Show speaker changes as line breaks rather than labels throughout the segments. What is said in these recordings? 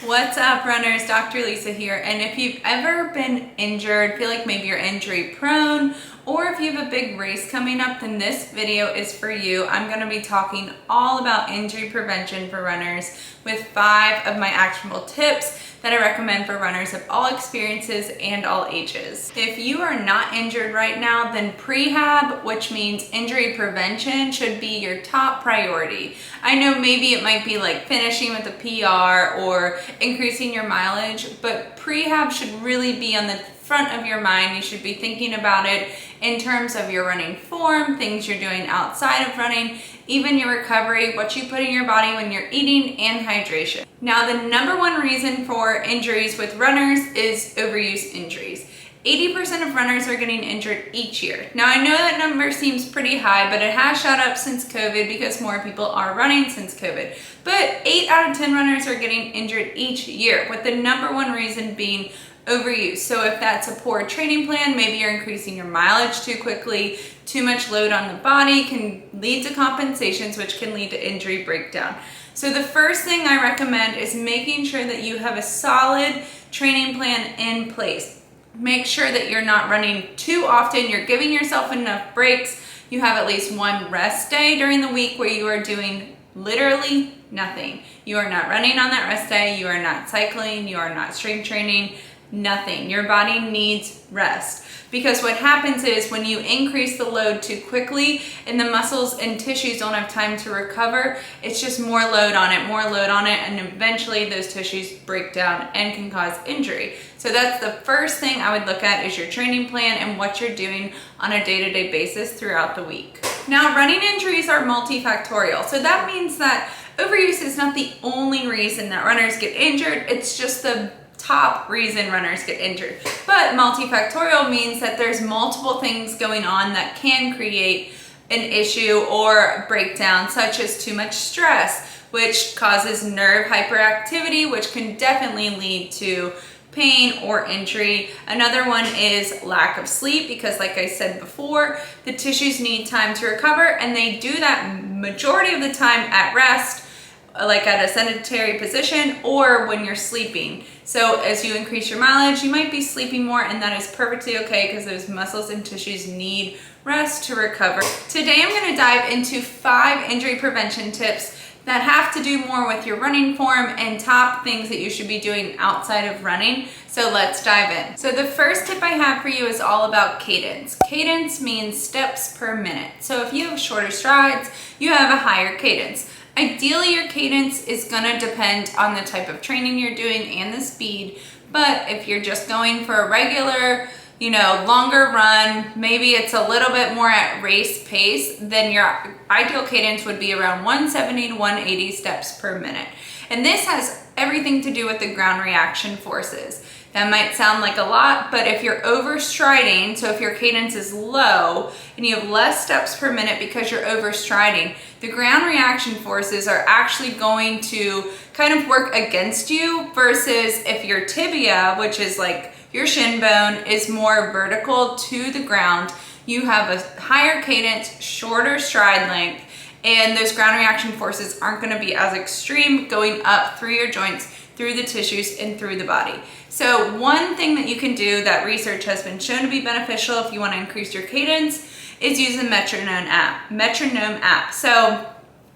What's up, runners? Dr. Lisa here. And if you've ever been injured, feel like maybe you're injury prone, or if you have a big race coming up, then this video is for you. I'm going to be talking all about injury prevention for runners with 5 of my actionable tips that I recommend for runners of all experiences and all ages. If you are not injured right now, then prehab, which means injury prevention, should be your top priority. I know maybe it might be like finishing with a PR or increasing your mileage, but prehab should really be on the front of your mind. You should be thinking about it in terms of your running form, things you're doing outside of running, even your recovery, what you put in your body when you're eating, and hydration. Now, the number one reason for injuries with runners is overuse injuries. 80% of runners are getting injured each year. Now, I know that number seems pretty high, but it has shot up since COVID because more people are running since COVID. But 8 out of 10 runners are getting injured each year, with the number one reason being overuse. So if that's a poor training plan, maybe you're increasing your mileage too quickly, too much load on the body can lead to compensations, which can lead to injury breakdown. So the first thing I recommend is making sure that you have a solid training plan in place. Make sure that you're not running too often, you're giving yourself enough breaks, you have at least one rest day during the week where you are doing literally nothing. You are not running on that rest day, you are not cycling, you are not strength training, nothing. Your body needs rest, because what happens is when you increase the load too quickly and the muscles and tissues don't have time to recover, it's just more load on it, and eventually those tissues break down and can cause injury. So that's the first thing I would look at, is your training plan and what you're doing on a day-to-day basis throughout the week. Now, running injuries are multifactorial. So that means that overuse is not the only reason that runners get injured. It's just the top reason runners get injured. But multifactorial means that there's multiple things going on that can create an issue or breakdown, such as too much stress, which causes nerve hyperactivity, which can definitely lead to pain or injury. Another one is lack of sleep, because like I said before, the tissues need time to recover, and they do that majority of the time at rest, like at a sedentary position, or when you're sleeping. So as you increase your mileage, you might be sleeping more, and that is perfectly okay, because those muscles and tissues need rest to recover. Today I'm going to dive into 5 injury prevention tips that have to do more with your running form and top things that you should be doing outside of running. So let's dive in. So the first tip I have for you is all about cadence. Cadence means steps per minute. So if you have shorter strides, you have a higher cadence. Ideally, your cadence is gonna depend on the type of training you're doing and the speed, but if you're just going for a regular, longer run, maybe it's a little bit more at race pace, then your ideal cadence would be around 170 to 180 steps per minute. And this has everything to do with the ground reaction forces. That might sound like a lot, but if you're overstriding, so if your cadence is low and you have less steps per minute because you're overstriding, the ground reaction forces are actually going to kind of work against you, versus if your tibia, which is like your shin bone, is more vertical to the ground, you have a higher cadence, shorter stride length, and those ground reaction forces aren't going to be as extreme going up through your joints, through the tissues, and through the body. So one thing that you can do that research has been shown to be beneficial if you want to increase your cadence is use the metronome app. So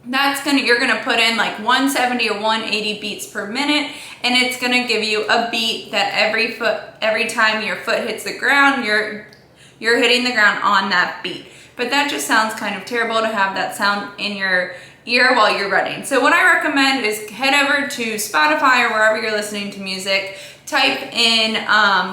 you're gonna put in like 170 or 180 beats per minute, and it's gonna give you a beat that every time your foot hits the ground, you're hitting the ground on that beat. But that just sounds kind of terrible to have that sound in your ear while you're running. So what I recommend is head over to Spotify or wherever you're listening to music, type in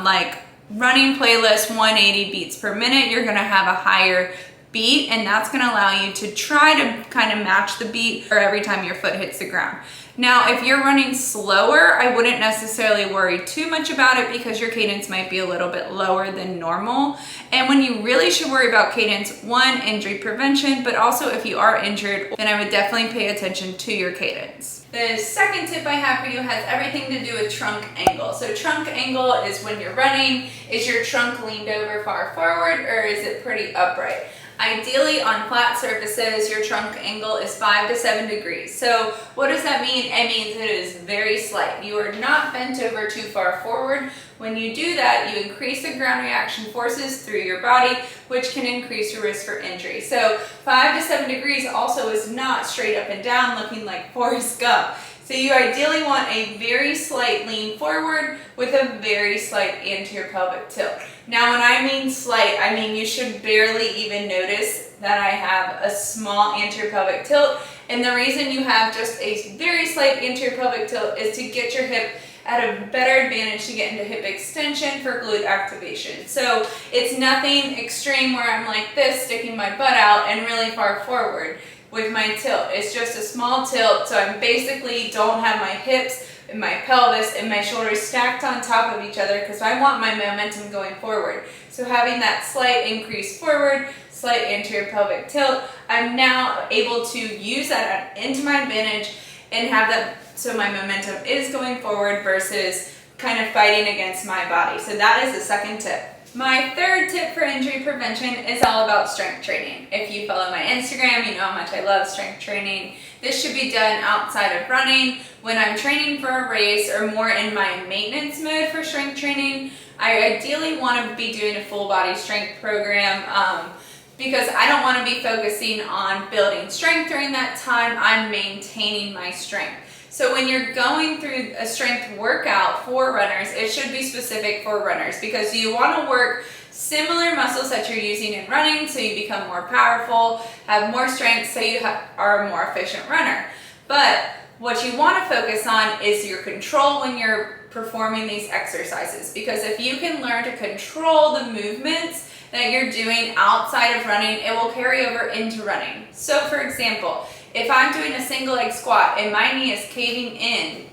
like running playlist 180 beats per minute. You're gonna have a higher beat, and that's going to allow you to try to kind of match the beat for every time your foot hits the ground. Now, if you're running slower, I wouldn't necessarily worry too much about it, because your cadence might be a little bit lower than normal. And when you really should worry about cadence, one, injury prevention, but also if you are injured, then I would definitely pay attention to your cadence. The second tip I have for you has everything to do with trunk angle. So trunk angle is when you're running, is your trunk leaned over far forward, or is it pretty upright? Ideally on flat surfaces, your trunk angle is 5 to 7 degrees. So what does that mean? It means it is very slight. You are not bent over too far forward. When you do that, you increase the ground reaction forces through your body, which can increase your risk for injury. So 5 to 7 degrees also is not straight up and down looking like Forrest Gump. So you ideally want a very slight lean forward with a very slight anterior pelvic tilt. Now when I mean slight, I mean you should barely even notice that I have a small anterior pelvic tilt. And the reason you have just a very slight anterior pelvic tilt is to get your hip at a better advantage to get into hip extension for glute activation. So it's nothing extreme where I'm like this, sticking my butt out and really far forward with my tilt. It's just a small tilt, so I basically don't have my hips and my pelvis and my shoulders stacked on top of each other because I want my momentum going forward. So having that slight increase forward, slight anterior pelvic tilt, I'm now able to use that into my advantage and have that so my momentum is going forward versus kind of fighting against my body. So that is the second tip. My third tip for injury prevention is all about strength training. If you follow my Instagram, you know how much I love strength training. This should be done outside of running. When I'm training for a race or more in my maintenance mode for strength training, I ideally want to be doing a full body strength program because I don't want to be focusing on building strength during that time. I'm maintaining my strength. So when you're going through a strength workout for runners, it should be specific for runners because you want to work similar muscles that you're using in running so you become more powerful, have more strength, so you are a more efficient runner. But what you want to focus on is your control when you're performing these exercises, because if you can learn to control the movements that you're doing outside of running, it will carry over into running. So for example, if I'm doing a single leg squat and my knee is caving in,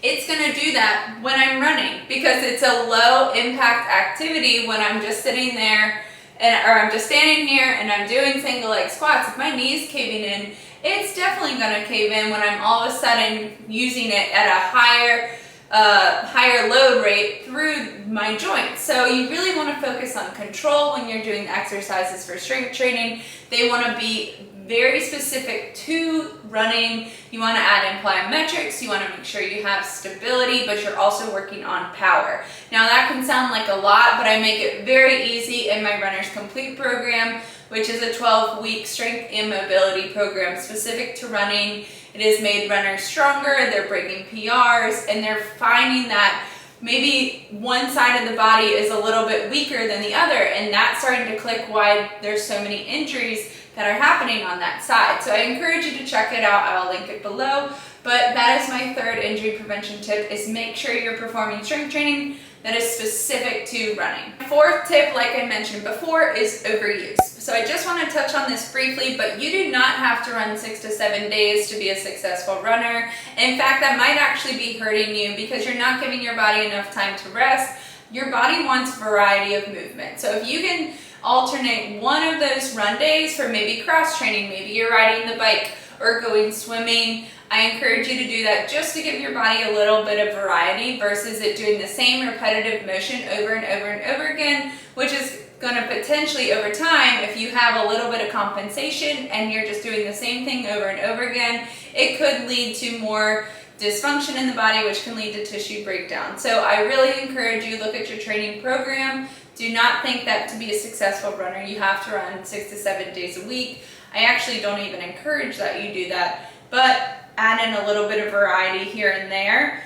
it's going to do that when I'm running because it's a low impact activity when I'm just sitting there or I'm just standing here and I'm doing single leg squats. If my knee is caving in, it's definitely going to cave in when I'm all of a sudden using it at a higher load rate through my joints. So you really want to focus on control when you're doing exercises for strength training. They want to be very specific to running. You want to add in plyometrics, you want to make sure you have stability, but you're also working on power. Now that can sound like a lot, but I make it very easy in my Runners Complete program, which is a 12-week strength and mobility program specific to running. It has made runners stronger, they're breaking PRs, and they're finding that maybe one side of the body is a little bit weaker than the other, and that's starting to click why there's so many injuries that are happening on that side. So I encourage you to check it out. I'll link it below. But that is my third injury prevention tip, is make sure you're performing strength training that is specific to running. Fourth tip, like I mentioned before, is overuse. So I just want to touch on this briefly, but you do not have to run 6 to 7 days to be a successful runner. In fact, that might actually be hurting you because you're not giving your body enough time to rest. Your body wants variety of movement. So if you can alternate one of those run days for maybe cross training, maybe you're riding the bike or going swimming, I encourage you to do that just to give your body a little bit of variety versus it doing the same repetitive motion over and over and over again, which is going to potentially over time, if you have a little bit of compensation and you're just doing the same thing over and over again, it could lead to more dysfunction in the body, which can lead to tissue breakdown. So I really encourage you, look at your training program. Do not think that to be a successful runner, you have to run 6 to 7 days a week. I actually don't even encourage that you do that, but add in a little bit of variety here and there,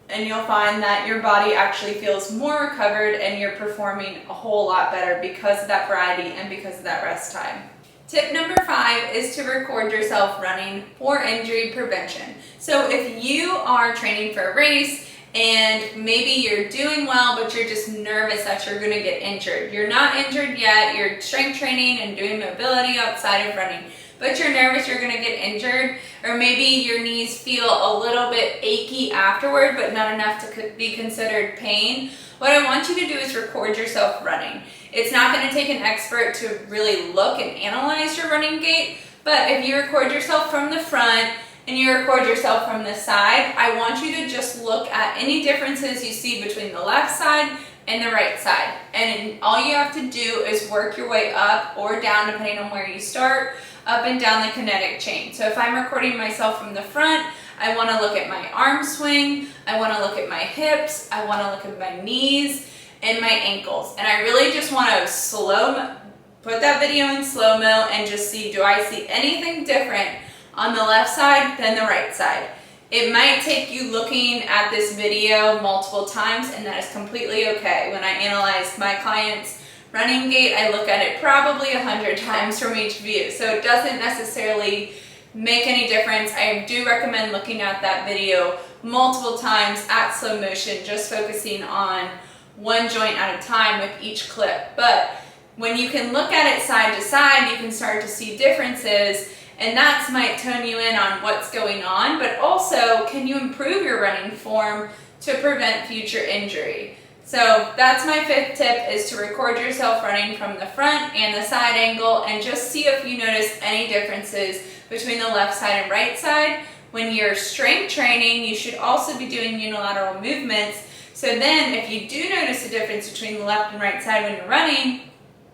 and you'll find that your body actually feels more recovered and you're performing a whole lot better because of that variety and because of that rest time. Tip number 5 is to record yourself running for injury prevention. So if you are training for a race and maybe you're doing well, but you're just nervous that you're gonna get injured. You're not injured yet, you're strength training and doing mobility outside of running, but you're nervous you're gonna get injured, or maybe your knees feel a little bit achy afterward, but not enough to be considered pain. What I want you to do is record yourself running. It's not gonna take an expert to really look and analyze your running gait, but if you record yourself from the front and you record yourself from the side, I want you to just look at any differences you see between the left side and the right side. And all you have to do is work your way up or down depending on where you start, up and down the kinetic chain. So if I'm recording myself from the front, I want to look at my arm swing, I want to look at my hips, I want to look at my knees and my ankles. And I really just want to put that video in slow-mo and just see, do I see anything different on the left side than the right side? It might take you looking at this video multiple times, and that is completely okay. When I analyze my client's running gait, I look at it probably 100 times from each view. So it doesn't necessarily make any difference. I do recommend looking at that video multiple times at slow motion, just focusing on one joint at a time with each clip. But when you can look at it side to side, you can start to see differences, and that might tone you in on what's going on, but also can you improve your running form to prevent future injury. So that's my 5th tip, is to record yourself running from the front and the side angle and just see if you notice any differences between the left side and right side. When you're strength training, you should also be doing unilateral movements. So then if you do notice a difference between the left and right side when you're running,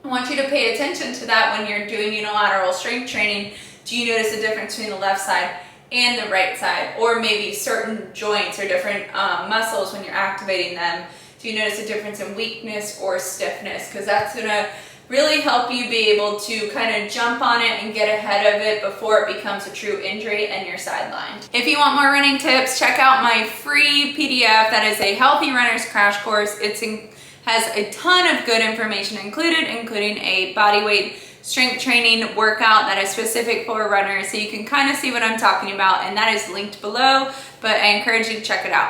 I want you to pay attention to that when you're doing unilateral strength training. Do you notice a difference between the left side and the right side? Or maybe certain joints or different muscles when you're activating them. Do you notice a difference in weakness or stiffness? Because that's going to really help you be able to kind of jump on it and get ahead of it before it becomes a true injury and you're sidelined. If you want more running tips, check out my free PDF. That is a Healthy Runners Crash Course. Has a ton of good information included, including a body weight strength training workout that is specific for runners, so you can kind of see what I'm talking about, and that is linked below, but I encourage you to check it out.